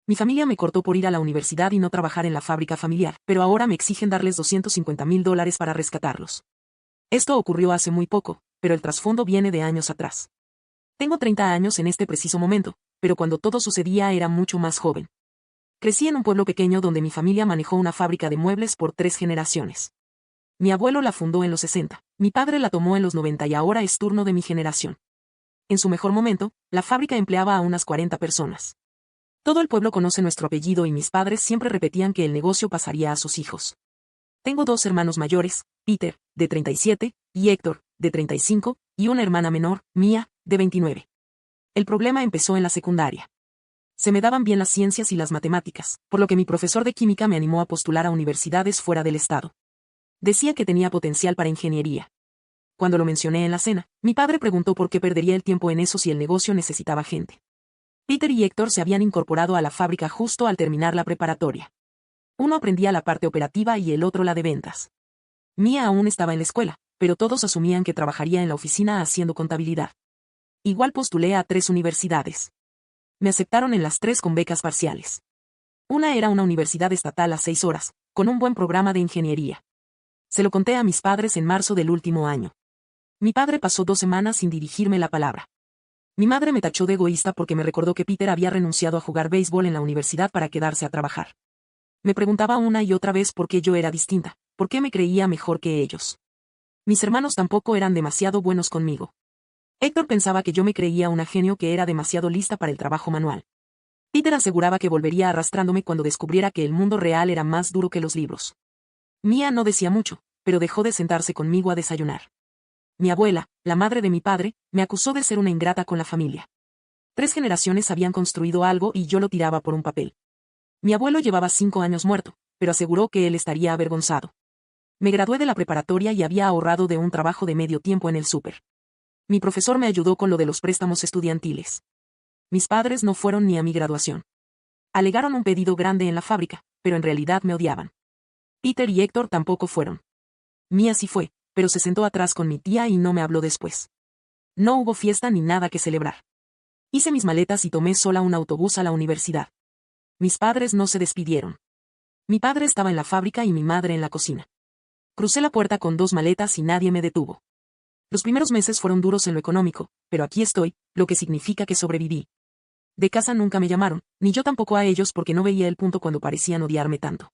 Mi familia me cortó por ir a la universidad y no trabajar en la fábrica familiar, pero ahora me exigen darles $250,000 para rescatarlos. Esto ocurrió hace muy poco, pero el trasfondo viene de años atrás. Tengo 30 años en este preciso momento, pero cuando todo sucedía era mucho más joven. Crecí en un pueblo pequeño donde mi familia manejó una fábrica de muebles por 3 generaciones. Mi abuelo la fundó en los 60, mi padre la tomó en los 90 y ahora es turno de mi generación. En su mejor momento, la fábrica empleaba a unas 40 personas. Todo el pueblo conoce nuestro apellido y mis padres siempre repetían que el negocio pasaría a sus hijos. Tengo 2 hermanos mayores, Peter, de 37, y Héctor, de 35, y una hermana menor, Mia, de 29. El problema empezó en la secundaria. Se me daban bien las ciencias y las matemáticas, por lo que mi profesor de química me animó a postular a universidades fuera del estado. Decía que tenía potencial para ingeniería. Cuando lo mencioné en la cena, mi padre preguntó por qué perdería el tiempo en eso si el negocio necesitaba gente. Peter y Héctor se habían incorporado a la fábrica justo al terminar la preparatoria. Uno aprendía la parte operativa y el otro la de ventas. Mia aún estaba en la escuela, pero todos asumían que trabajaría en la oficina haciendo contabilidad. Igual postulé a 3 universidades. Me aceptaron en las 3 con becas parciales. Una era una universidad estatal a 6 horas, con un buen programa de ingeniería. Se lo conté a mis padres en marzo del último año. Mi padre pasó 2 semanas sin dirigirme la palabra. Mi madre me tachó de egoísta porque me recordó que Peter había renunciado a jugar béisbol en la universidad para quedarse a trabajar. Me preguntaba una y otra vez por qué yo era distinta, por qué me creía mejor que ellos. Mis hermanos tampoco eran demasiado buenos conmigo. Héctor pensaba que yo me creía una genio que era demasiado lista para el trabajo manual. Peter aseguraba que volvería arrastrándome cuando descubriera que el mundo real era más duro que los libros. Mia no decía mucho, pero dejó de sentarse conmigo a desayunar. Mi abuela, la madre de mi padre, me acusó de ser una ingrata con la familia. 3 generaciones habían construido algo y yo lo tiraba por un papel. Mi abuelo llevaba 5 años muerto, pero aseguró que él estaría avergonzado. Me gradué de la preparatoria y había ahorrado de un trabajo de medio tiempo en el súper. Mi profesor me ayudó con lo de los préstamos estudiantiles. Mis padres no fueron ni a mi graduación. Alegaron un pedido grande en la fábrica, pero en realidad me odiaban. Peter y Héctor tampoco fueron. Mia sí fue, pero se sentó atrás con mi tía y no me habló después. No hubo fiesta ni nada que celebrar. Hice mis maletas y tomé sola un autobús a la universidad. Mis padres no se despidieron. Mi padre estaba en la fábrica y mi madre en la cocina. Crucé la puerta con 2 maletas y nadie me detuvo. Los primeros meses fueron duros en lo económico, pero aquí estoy, lo que significa que sobreviví. De casa nunca me llamaron, ni yo tampoco a ellos porque no veía el punto cuando parecían odiarme tanto.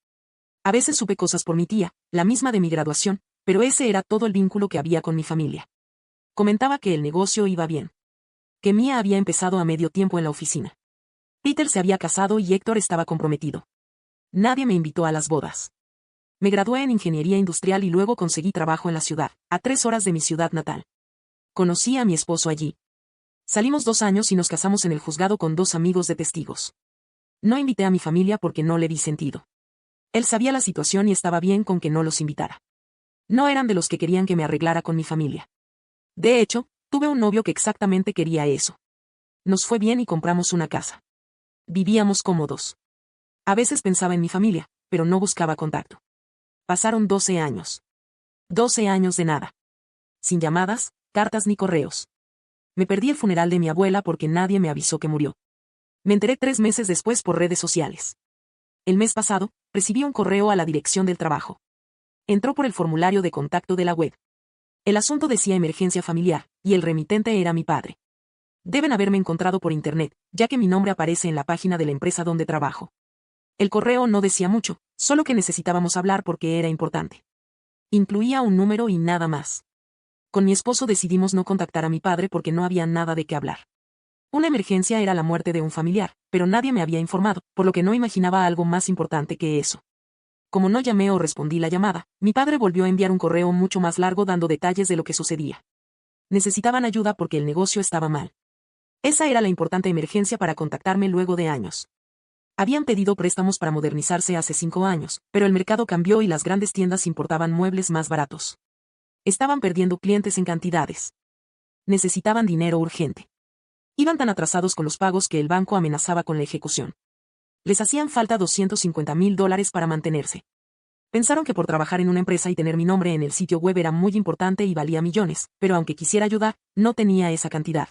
A veces supe cosas por mi tía, la misma de mi graduación, pero ese era todo el vínculo que había con mi familia. Comentaba que el negocio iba bien. Que Mia había empezado a medio tiempo en la oficina. Peter se había casado y Héctor estaba comprometido. Nadie me invitó a las bodas. Me gradué en ingeniería industrial y luego conseguí trabajo en la ciudad, a 3 horas de mi ciudad natal. Conocí a mi esposo allí. Salimos 2 años y nos casamos en el juzgado con 2 amigos de testigos. No invité a mi familia porque no le vi sentido. Él sabía la situación y estaba bien con que no los invitara. No eran de los que querían que me arreglara con mi familia. De hecho, tuve un novio que exactamente quería eso. Nos fue bien y compramos una casa. Vivíamos cómodos. A veces pensaba en mi familia, pero no buscaba contacto. Pasaron 12 años. 12 años de nada. Sin llamadas, cartas ni correos. Me perdí el funeral de mi abuela porque nadie me avisó que murió. Me enteré 3 meses después por redes sociales. El mes pasado, recibí un correo a la dirección del trabajo. Entró por el formulario de contacto de la web. El asunto decía emergencia familiar, y el remitente era mi padre. Deben haberme encontrado por internet, ya que mi nombre aparece en la página de la empresa donde trabajo. El correo no decía mucho, solo que necesitábamos hablar porque era importante. Incluía un número y nada más. Con mi esposo decidimos no contactar a mi padre porque no había nada de qué hablar. Una emergencia era la muerte de un familiar, pero nadie me había informado, por lo que no imaginaba algo más importante que eso. Como no llamé o respondí la llamada, mi padre volvió a enviar un correo mucho más largo dando detalles de lo que sucedía. Necesitaban ayuda porque el negocio estaba mal. Esa era la importante emergencia para contactarme luego de años. Habían pedido préstamos para modernizarse hace 5 años, pero el mercado cambió y las grandes tiendas importaban muebles más baratos. Estaban perdiendo clientes en cantidades. Necesitaban dinero urgente. Iban tan atrasados con los pagos que el banco amenazaba con la ejecución. Les hacían falta $250,000 para mantenerse. Pensaron que por trabajar en una empresa y tener mi nombre en el sitio web era muy importante y valía millones, pero aunque quisiera ayudar, no tenía esa cantidad.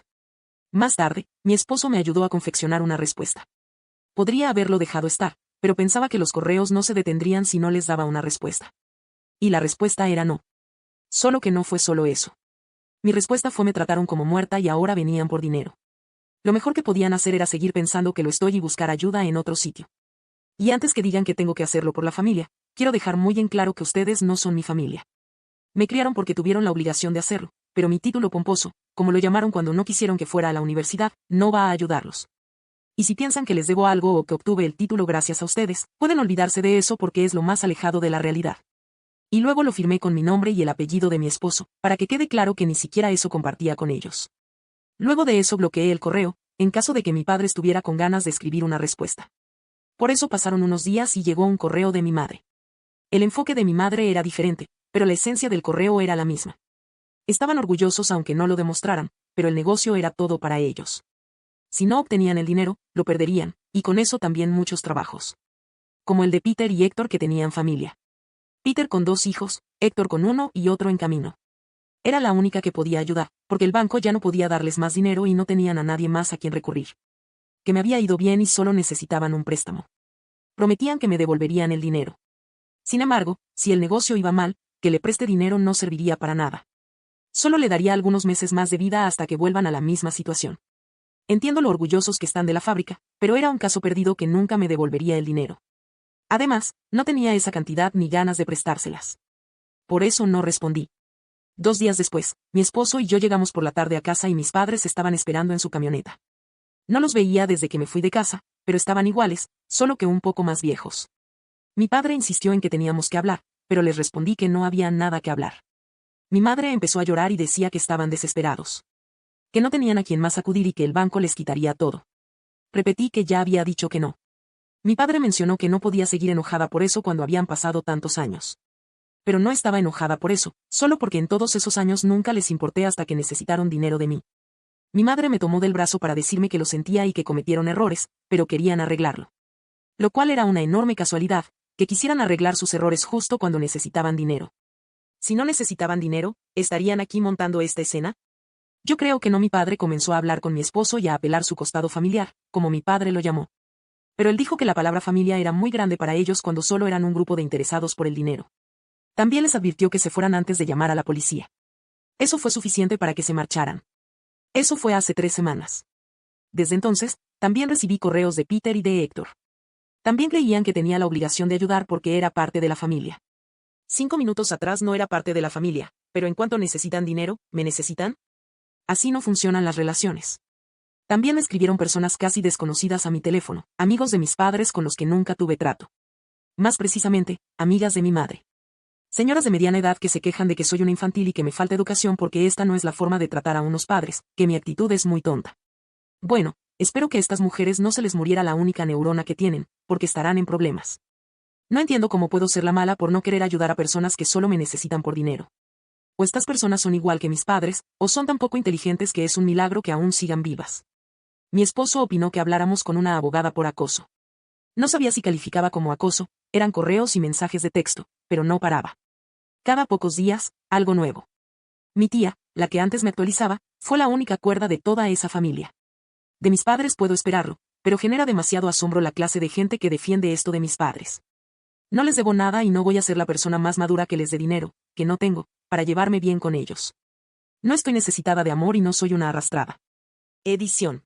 Más tarde, mi esposo me ayudó a confeccionar una respuesta. Podría haberlo dejado estar, pero pensaba que los correos no se detendrían si no les daba una respuesta. Y la respuesta era no. Solo que no fue solo eso. Mi respuesta fue: me trataron como muerta y ahora venían por dinero. Lo mejor que podían hacer era seguir pensando que lo estoy y buscar ayuda en otro sitio. Y antes que digan que tengo que hacerlo por la familia, quiero dejar muy en claro que ustedes no son mi familia. Me criaron porque tuvieron la obligación de hacerlo, pero mi título pomposo, como lo llamaron cuando no quisieron que fuera a la universidad, no va a ayudarlos. Y si piensan que les debo algo o que obtuve el título gracias a ustedes, pueden olvidarse de eso porque es lo más alejado de la realidad. Y luego lo firmé con mi nombre y el apellido de mi esposo, para que quede claro que ni siquiera eso compartía con ellos. Luego de eso bloqueé el correo, en caso de que mi padre estuviera con ganas de escribir una respuesta. Por eso pasaron unos días y llegó un correo de mi madre. El enfoque de mi madre era diferente, pero la esencia del correo era la misma. Estaban orgullosos aunque no lo demostraran, pero el negocio era todo para ellos. Si no obtenían el dinero, lo perderían, y con eso también muchos trabajos. Como el de Peter y Héctor, que tenían familia. Peter con 2 hijos, Héctor con 1 y otro en camino. Era la única que podía ayudar, porque el banco ya no podía darles más dinero y no tenían a nadie más a quien recurrir. Que me había ido bien y solo necesitaban un préstamo. Prometían que me devolverían el dinero. Sin embargo, si el negocio iba mal, que le preste dinero no serviría para nada. Solo le daría algunos meses más de vida hasta que vuelvan a la misma situación. Entiendo lo orgullosos que están de la fábrica, pero era un caso perdido que nunca me devolvería el dinero. Además, no tenía esa cantidad ni ganas de prestárselas. Por eso no respondí. 2 días después, mi esposo y yo llegamos por la tarde a casa y mis padres estaban esperando en su camioneta. No los veía desde que me fui de casa, pero estaban iguales, solo que un poco más viejos. Mi padre insistió en que teníamos que hablar, pero les respondí que no había nada que hablar. Mi madre empezó a llorar y decía que estaban desesperados. Que no tenían a quien más acudir y que el banco les quitaría todo. Repetí que ya había dicho que no. Mi padre mencionó que no podía seguir enojada por eso cuando habían pasado tantos años. Pero no estaba enojada por eso, solo porque en todos esos años nunca les importé hasta que necesitaron dinero de mí. Mi madre me tomó del brazo para decirme que lo sentía y que cometieron errores, pero querían arreglarlo. Lo cual era una enorme casualidad, que quisieran arreglar sus errores justo cuando necesitaban dinero. Si no necesitaban dinero, ¿estarían aquí montando esta escena? Yo creo que no. Mi padre comenzó a hablar con mi esposo y a apelar su costado familiar, como mi padre lo llamó. Pero él dijo que la palabra familia era muy grande para ellos cuando solo eran un grupo de interesados por el dinero. También les advirtió que se fueran antes de llamar a la policía. Eso fue suficiente para que se marcharan. Eso fue hace 3 semanas. Desde entonces, también recibí correos de Peter y de Héctor. También creían que tenía la obligación de ayudar porque era parte de la familia. 5 minutos atrás no era parte de la familia, pero en cuanto necesitan dinero, ¿me necesitan? Así no funcionan las relaciones. También me escribieron personas casi desconocidas a mi teléfono, amigos de mis padres con los que nunca tuve trato. Más precisamente, amigas de mi madre. Señoras de mediana edad que se quejan de que soy una infantil y que me falta educación porque esta no es la forma de tratar a unos padres, que mi actitud es muy tonta. Bueno, espero que a estas mujeres no se les muriera la única neurona que tienen, porque estarán en problemas. No entiendo cómo puedo ser la mala por no querer ayudar a personas que solo me necesitan por dinero. O estas personas son igual que mis padres, o son tan poco inteligentes que es un milagro que aún sigan vivas. Mi esposo opinó que habláramos con una abogada por acoso. No sabía si calificaba como acoso, eran correos y mensajes de texto, pero no paraba. Cada pocos días, algo nuevo. Mi tía, la que antes me actualizaba, fue la única cuerda de toda esa familia. De mis padres puedo esperarlo, pero genera demasiado asombro la clase de gente que defiende esto de mis padres. No les debo nada y no voy a ser la persona más madura que les dé dinero, que no tengo, para llevarme bien con ellos. No estoy necesitada de amor y no soy una arrastrada. Edición.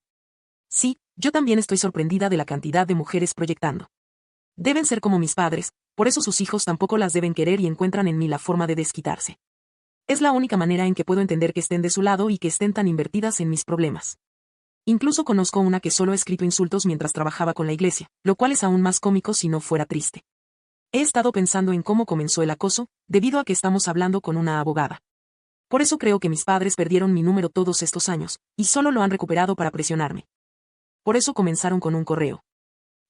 Sí, yo también estoy sorprendida de la cantidad de mujeres proyectando. Deben ser como mis padres, por eso sus hijos tampoco las deben querer y encuentran en mí la forma de desquitarse. Es la única manera en que puedo entender que estén de su lado y que estén tan invertidas en mis problemas. Incluso conozco una que solo ha escrito insultos mientras trabajaba con la iglesia, lo cual es aún más cómico si no fuera triste. He estado pensando en cómo comenzó el acoso, debido a que estamos hablando con una abogada. Por eso creo que mis padres perdieron mi número todos estos años, y solo lo han recuperado para presionarme. Por eso comenzaron con un correo.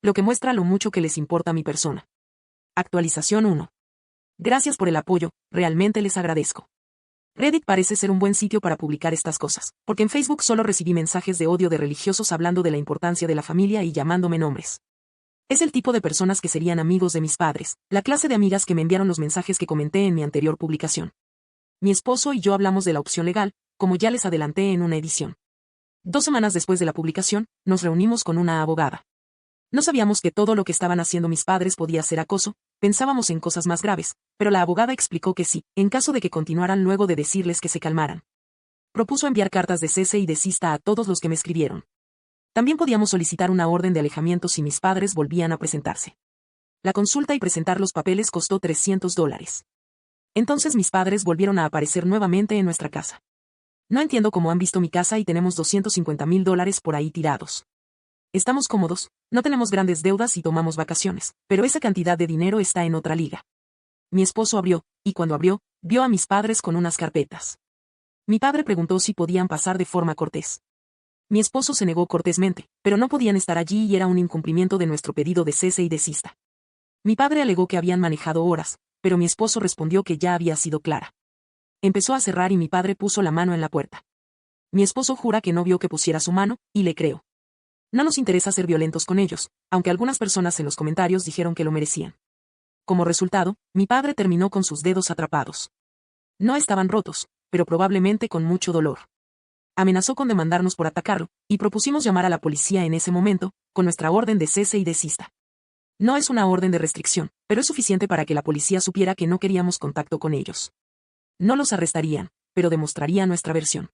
Lo que muestra lo mucho que les importa mi persona. Actualización 1. Gracias por el apoyo, realmente les agradezco. Reddit parece ser un buen sitio para publicar estas cosas, porque en Facebook solo recibí mensajes de odio de religiosos hablando de la importancia de la familia y llamándome nombres. Es el tipo de personas que serían amigos de mis padres, la clase de amigas que me enviaron los mensajes que comenté en mi anterior publicación. Mi esposo y yo hablamos de la opción legal, como ya les adelanté en una edición. 2 semanas después de la publicación, nos reunimos con una abogada. No sabíamos que todo lo que estaban haciendo mis padres podía ser acoso, pensábamos en cosas más graves, pero la abogada explicó que sí, en caso de que continuaran luego de decirles que se calmaran. Propuso enviar cartas de cese y desista a todos los que me escribieron. También podíamos solicitar una orden de alejamiento si mis padres volvían a presentarse. La consulta y presentar los papeles costó $300. Entonces mis padres volvieron a aparecer nuevamente en nuestra casa. No entiendo cómo han visto mi casa y tenemos $250,000 por ahí tirados. Estamos cómodos, no tenemos grandes deudas y tomamos vacaciones, pero esa cantidad de dinero está en otra liga. Mi esposo abrió, y cuando abrió, vio a mis padres con unas carpetas. Mi padre preguntó si podían pasar de forma cortés. Mi esposo se negó cortésmente, pero no podían estar allí y era un incumplimiento de nuestro pedido de cese y desista. Mi padre alegó que habían manejado horas, pero mi esposo respondió que ya había sido clara. Empezó a cerrar y mi padre puso la mano en la puerta. Mi esposo jura que no vio que pusiera su mano, y le creo. No nos interesa ser violentos con ellos, aunque algunas personas en los comentarios dijeron que lo merecían. Como resultado, mi padre terminó con sus dedos atrapados. No estaban rotos, pero probablemente con mucho dolor. Amenazó con demandarnos por atacarlo, y propusimos llamar a la policía en ese momento, con nuestra orden de cese y desista. No es una orden de restricción, pero es suficiente para que la policía supiera que no queríamos contacto con ellos. No los arrestarían, pero demostrarían nuestra versión.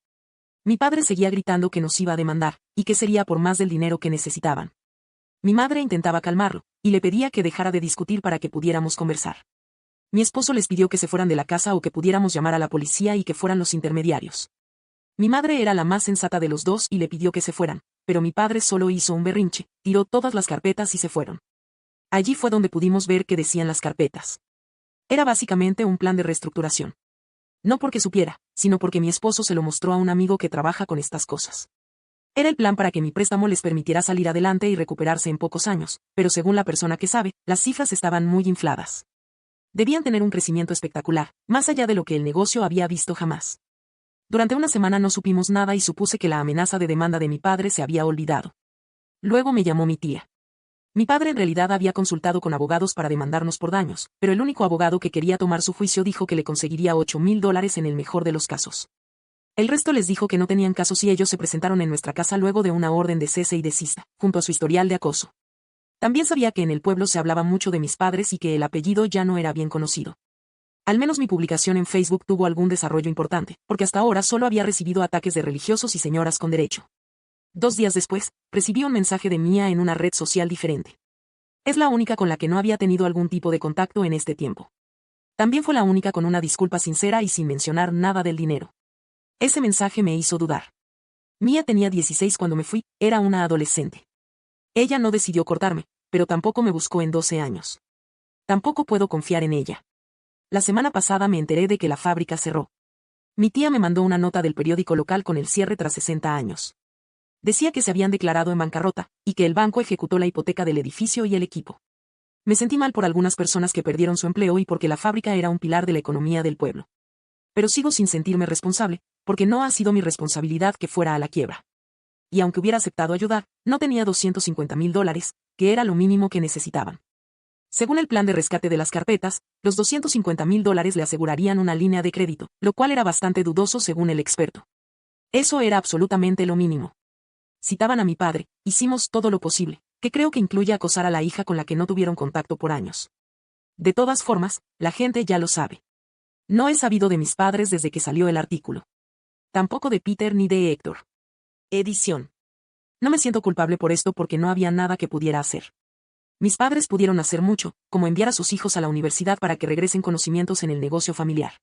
Mi padre seguía gritando que nos iba a demandar, y que sería por más del dinero que necesitaban. Mi madre intentaba calmarlo, y le pedía que dejara de discutir para que pudiéramos conversar. Mi esposo les pidió que se fueran de la casa o que pudiéramos llamar a la policía y que fueran los intermediarios. Mi madre era la más sensata de los dos y le pidió que se fueran, pero mi padre solo hizo un berrinche, tiró todas las carpetas y se fueron. Allí fue donde pudimos ver qué decían las carpetas. Era básicamente un plan de reestructuración. No porque supiera, sino porque mi esposo se lo mostró a un amigo que trabaja con estas cosas. Era el plan para que mi préstamo les permitiera salir adelante y recuperarse en pocos años, pero según la persona que sabe, las cifras estaban muy infladas. Debían tener un crecimiento espectacular, más allá de lo que el negocio había visto jamás. Durante una semana no supimos nada y supuse que la amenaza de demanda de mi padre se había olvidado. Luego me llamó mi tía. Mi padre en realidad había consultado con abogados para demandarnos por daños, pero el único abogado que quería tomar su juicio dijo que le conseguiría $8,000 en el mejor de los casos. El resto les dijo que no tenían caso si ellos se presentaron en nuestra casa luego de una orden de cese y desista, junto a su historial de acoso. También sabía que en el pueblo se hablaba mucho de mis padres y que el apellido ya no era bien conocido. Al menos mi publicación en Facebook tuvo algún desarrollo importante, porque hasta ahora solo había recibido ataques de religiosos y señoras con derecho. 2 días después, recibí un mensaje de Mía en una red social diferente. Es la única con la que no había tenido algún tipo de contacto en este tiempo. También fue la única con una disculpa sincera y sin mencionar nada del dinero. Ese mensaje me hizo dudar. Mía tenía 16 cuando me fui, era una adolescente. Ella no decidió cortarme, pero tampoco me buscó en 12 años. Tampoco puedo confiar en ella. La semana pasada me enteré de que la fábrica cerró. Mi tía me mandó una nota del periódico local con el cierre tras 60 años. Decía que se habían declarado en bancarrota, y que el banco ejecutó la hipoteca del edificio y el equipo. Me sentí mal por algunas personas que perdieron su empleo y porque la fábrica era un pilar de la economía del pueblo. Pero sigo sin sentirme responsable, porque no ha sido mi responsabilidad que fuera a la quiebra. Y aunque hubiera aceptado ayudar, no tenía $250,000, que era lo mínimo que necesitaban. Según el plan de rescate de las carpetas, los $250,000 le asegurarían una línea de crédito, lo cual era bastante dudoso según el experto. Eso era absolutamente lo mínimo. Citaban a mi padre, hicimos todo lo posible, que creo que incluye acosar a la hija con la que no tuvieron contacto por años. De todas formas, la gente ya lo sabe. No he sabido de mis padres desde que salió el artículo. Tampoco de Peter ni de Héctor. Edición. No me siento culpable por esto porque no había nada que pudiera hacer. Mis padres pudieron hacer mucho, como enviar a sus hijos a la universidad para que regresen conocimientos en el negocio familiar.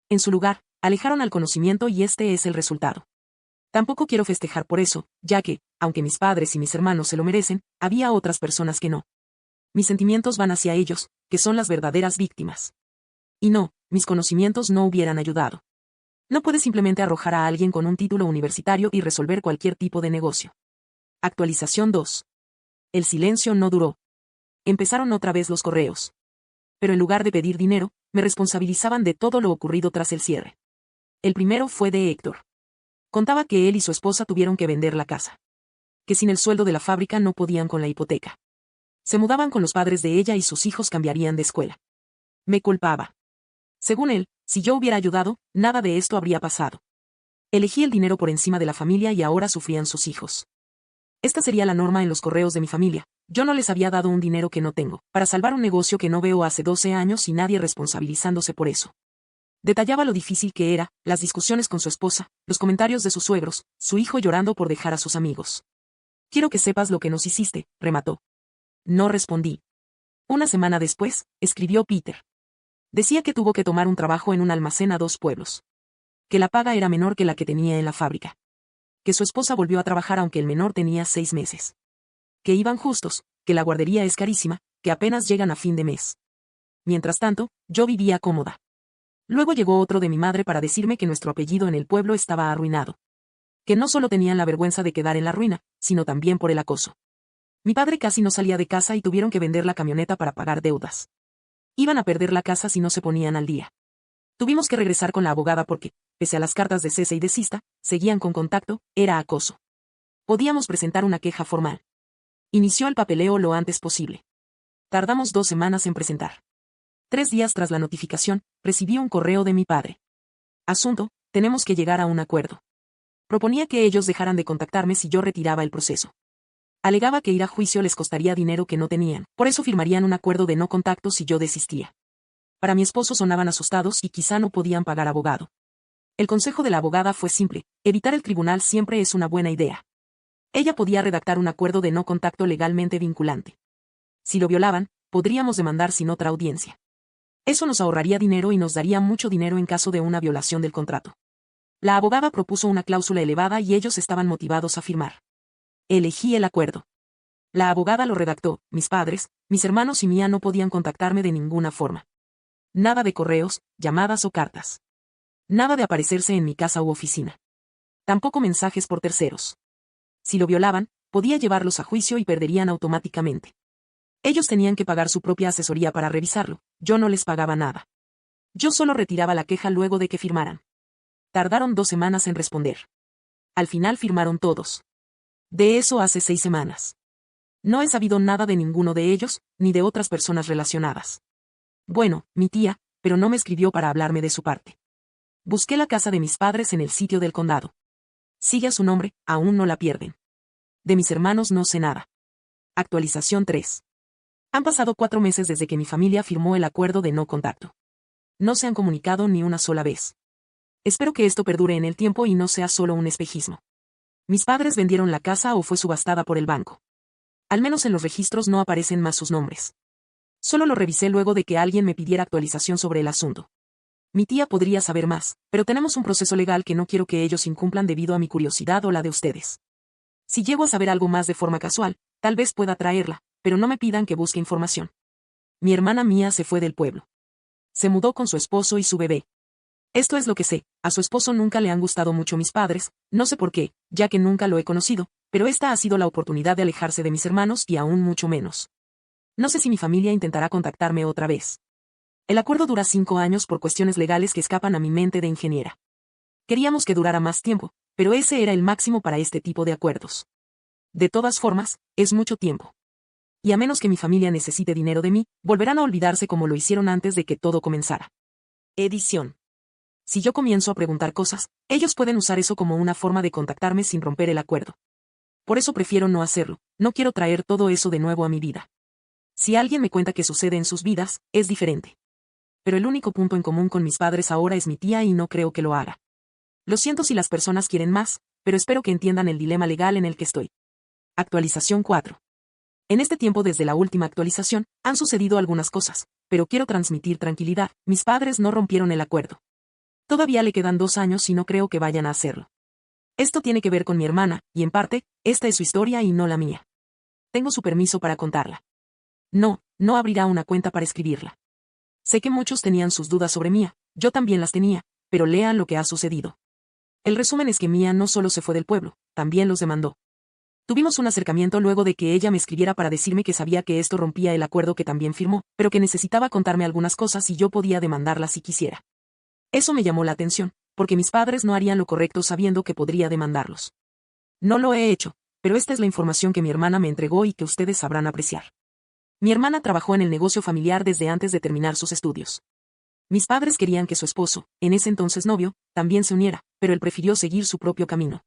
En su lugar, alejaron al conocimiento y este es el resultado. Tampoco quiero festejar por eso, ya que, aunque mis padres y mis hermanos se lo merecen, había otras personas que no. Mis sentimientos van hacia ellos, que son las verdaderas víctimas. Y no, mis conocimientos no hubieran ayudado. No puedes simplemente arrojar a alguien con un título universitario y resolver cualquier tipo de negocio. Actualización 2. El silencio no duró. Empezaron otra vez los correos. Pero en lugar de pedir dinero, me responsabilizaban de todo lo ocurrido tras el cierre. El primero fue de Héctor. Contaba que él y su esposa tuvieron que vender la casa. Que sin el sueldo de la fábrica no podían con la hipoteca. Se mudaban con los padres de ella y sus hijos cambiarían de escuela. Me culpaba. Según él, si yo hubiera ayudado, nada de esto habría pasado. Elegí el dinero por encima de la familia y ahora sufrían sus hijos. Esta sería la norma en los correos de mi familia, Yo no les había dado un dinero que no tengo, para salvar un negocio que no veo hace 12 años y nadie responsabilizándose por eso. Detallaba lo difícil que era, las discusiones con su esposa, los comentarios de sus suegros, su hijo llorando por dejar a sus amigos. Quiero que sepas lo que nos hiciste, remató. No respondí. Una semana después, escribió Peter. Decía que tuvo que tomar un trabajo en un almacén a 2 pueblos. Que la paga era menor que la que tenía en la fábrica. Que su esposa volvió a trabajar aunque el menor tenía 6 meses. Que iban justos, que la guardería es carísima, que apenas llegan a fin de mes. Mientras tanto, yo vivía cómoda. Luego llegó otro de mi madre para decirme que nuestro apellido en el pueblo estaba arruinado. Que no solo tenían la vergüenza de quedar en la ruina, sino también por el acoso. Mi padre casi no salía de casa y tuvieron que vender la camioneta para pagar deudas. Iban a perder la casa si no se ponían al día. Tuvimos que regresar con la abogada porque, pese a las cartas de cese y desista, seguían con contacto, era acoso. Podíamos presentar una queja formal. Inició el papeleo lo antes posible. Tardamos 2 semanas en presentar. 3 días tras la notificación, recibí un correo de mi padre. Asunto, tenemos que llegar a un acuerdo. Proponía que ellos dejaran de contactarme si yo retiraba el proceso. Alegaba que ir a juicio les costaría dinero que no tenían, por eso firmarían un acuerdo de no contacto si yo desistía. Para mi esposo sonaban asustados y quizá no podían pagar abogado. El consejo de la abogada fue simple: evitar el tribunal siempre es una buena idea. Ella podía redactar un acuerdo de no contacto legalmente vinculante. Si lo violaban, podríamos demandar sin otra audiencia. Eso nos ahorraría dinero y nos daría mucho dinero en caso de una violación del contrato. La abogada propuso una cláusula elevada y ellos estaban motivados a firmar. Elegí el acuerdo. La abogada lo redactó, mis padres, mis hermanos y mía no podían contactarme de ninguna forma. Nada de correos, llamadas o cartas. Nada de aparecerse en mi casa u oficina. Tampoco mensajes por terceros. Si lo violaban, podía llevarlos a juicio y perderían automáticamente. Ellos tenían que pagar su propia asesoría para revisarlo, yo no les pagaba nada. Yo solo retiraba la queja luego de que firmaran. Tardaron 2 semanas en responder. Al final firmaron todos. De eso hace 6 semanas. No he sabido nada de ninguno de ellos, ni de otras personas relacionadas. Bueno, mi tía, pero no me escribió para hablarme de su parte. Busqué la casa de mis padres en el sitio del condado. Sigue a su nombre, aún no la pierden. De mis hermanos no sé nada. Actualización 3. Han pasado 4 meses desde que mi familia firmó el acuerdo de no contacto. No se han comunicado ni una sola vez. Espero que esto perdure en el tiempo y no sea solo un espejismo. Mis padres vendieron la casa o fue subastada por el banco. Al menos en los registros no aparecen más sus nombres. Solo lo revisé luego de que alguien me pidiera actualización sobre el asunto. Mi tía podría saber más, pero tenemos un proceso legal que no quiero que ellos incumplan debido a mi curiosidad o la de ustedes. Si llego a saber algo más de forma casual, tal vez pueda traerla, pero no me pidan que busque información. Mi hermana Mía se fue del pueblo. Se mudó con su esposo y su bebé. Esto es lo que sé, a su esposo nunca le han gustado mucho mis padres, no sé por qué, ya que nunca lo he conocido, pero esta ha sido la oportunidad de alejarse de mis hermanos y aún mucho menos. No sé si mi familia intentará contactarme otra vez. El acuerdo dura 5 años por cuestiones legales que escapan a mi mente de ingeniera. Queríamos que durara más tiempo, pero ese era el máximo para este tipo de acuerdos. De todas formas, es mucho tiempo. Y a menos que mi familia necesite dinero de mí, volverán a olvidarse como lo hicieron antes de que todo comenzara. Edición. Si yo comienzo a preguntar cosas, ellos pueden usar eso como una forma de contactarme sin romper el acuerdo. Por eso prefiero no hacerlo, no quiero traer todo eso de nuevo a mi vida. Si alguien me cuenta qué sucede en sus vidas, es diferente. Pero el único punto en común con mis padres ahora es mi tía y no creo que lo haga. Lo siento si las personas quieren más, pero espero que entiendan el dilema legal en el que estoy. Actualización 4. En este tiempo desde la última actualización, han sucedido algunas cosas, pero quiero transmitir tranquilidad, mis padres no rompieron el acuerdo. Todavía le quedan 2 años y no creo que vayan a hacerlo. Esto tiene que ver con mi hermana, y en parte, esta es su historia y no la mía. Tengo su permiso para contarla. No abrirá una cuenta para escribirla. Sé que muchos tenían sus dudas sobre Mía, yo también las tenía, pero lean lo que ha sucedido. El resumen es que Mía no solo se fue del pueblo, también los demandó. Tuvimos un acercamiento luego de que ella me escribiera para decirme que sabía que esto rompía el acuerdo que también firmó, pero que necesitaba contarme algunas cosas y yo podía demandarla si quisiera. Eso me llamó la atención, porque mis padres no harían lo correcto sabiendo que podría demandarlos. No lo he hecho, pero esta es la información que mi hermana me entregó y que ustedes sabrán apreciar. Mi hermana trabajó en el negocio familiar desde antes de terminar sus estudios. Mis padres querían que su esposo, en ese entonces novio, también se uniera, pero él prefirió seguir su propio camino.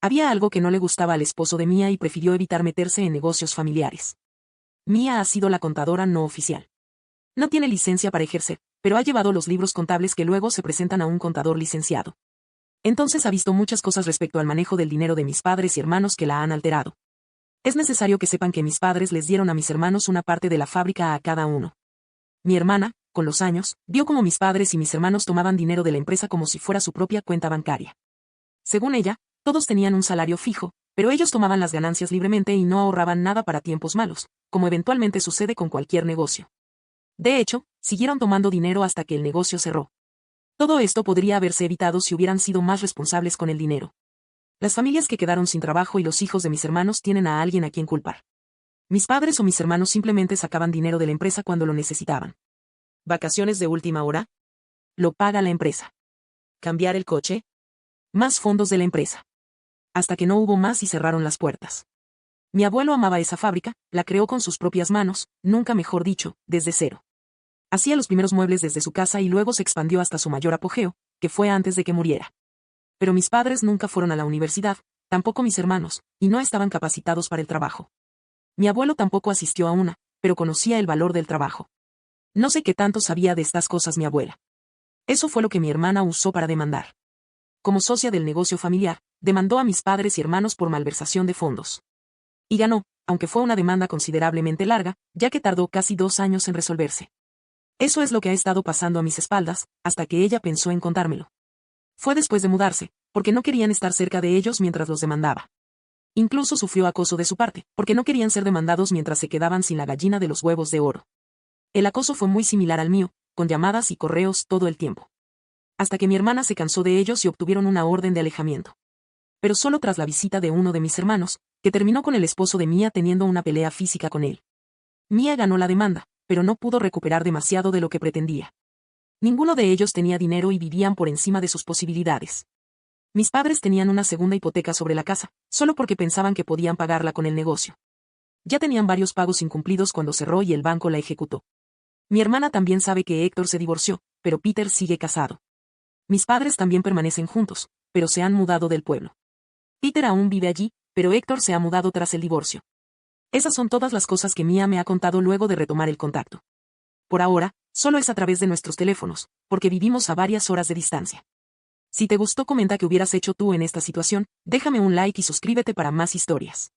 Había algo que no le gustaba al esposo de Mía y prefirió evitar meterse en negocios familiares. Mía ha sido la contadora no oficial. No tiene licencia para ejercer, pero ha llevado los libros contables que luego se presentan a un contador licenciado. Entonces ha visto muchas cosas respecto al manejo del dinero de mis padres y hermanos que la han alterado. Es necesario que sepan que mis padres les dieron a mis hermanos una parte de la fábrica a cada uno. Mi hermana, con los años, vio cómo mis padres y mis hermanos tomaban dinero de la empresa como si fuera su propia cuenta bancaria. Según ella, todos tenían un salario fijo, pero ellos tomaban las ganancias libremente y no ahorraban nada para tiempos malos, como eventualmente sucede con cualquier negocio. De hecho, siguieron tomando dinero hasta que el negocio cerró. Todo esto podría haberse evitado si hubieran sido más responsables con el dinero. Las familias que quedaron sin trabajo y los hijos de mis hermanos tienen a alguien a quien culpar. Mis padres o mis hermanos simplemente sacaban dinero de la empresa cuando lo necesitaban. ¿Vacaciones de última hora? Lo paga la empresa. ¿Cambiar el coche? Más fondos de la empresa. Hasta que no hubo más y cerraron las puertas. Mi abuelo amaba esa fábrica, la creó con sus propias manos, nunca mejor dicho, desde cero. Hacía los primeros muebles desde su casa y luego se expandió hasta su mayor apogeo, que fue antes de que muriera. Pero mis padres nunca fueron a la universidad, tampoco mis hermanos, y no estaban capacitados para el trabajo. Mi abuelo tampoco asistió a una, pero conocía el valor del trabajo. No sé qué tanto sabía de estas cosas mi abuela. Eso fue lo que mi hermana usó para demandar. Como socia del negocio familiar, demandó a mis padres y hermanos por malversación de fondos. Y ganó, aunque fue una demanda considerablemente larga, ya que tardó casi 2 años en resolverse. Eso es lo que ha estado pasando a mis espaldas, hasta que ella pensó en contármelo. Fue después de mudarse, porque no querían estar cerca de ellos mientras los demandaba. Incluso sufrió acoso de su parte, porque no querían ser demandados mientras se quedaban sin la gallina de los huevos de oro. El acoso fue muy similar al mío, con llamadas y correos todo el tiempo. Hasta que mi hermana se cansó de ellos y obtuvieron una orden de alejamiento. Pero solo tras la visita de uno de mis hermanos, que terminó con el esposo de Mía teniendo una pelea física con él. Mía ganó la demanda, pero no pudo recuperar demasiado de lo que pretendía. Ninguno de ellos tenía dinero y vivían por encima de sus posibilidades. Mis padres tenían una segunda hipoteca sobre la casa, solo porque pensaban que podían pagarla con el negocio. Ya tenían varios pagos incumplidos cuando cerró y el banco la ejecutó. Mi hermana también sabe que Héctor se divorció, pero Peter sigue casado. Mis padres también permanecen juntos, pero se han mudado del pueblo. Peter aún vive allí, pero Héctor se ha mudado tras el divorcio. Esas son todas las cosas que Mía me ha contado luego de retomar el contacto. Por ahora, solo es a través de nuestros teléfonos, porque vivimos a varias horas de distancia. Si te gustó, comenta qué hubieras hecho tú en esta situación, déjame un like y suscríbete para más historias.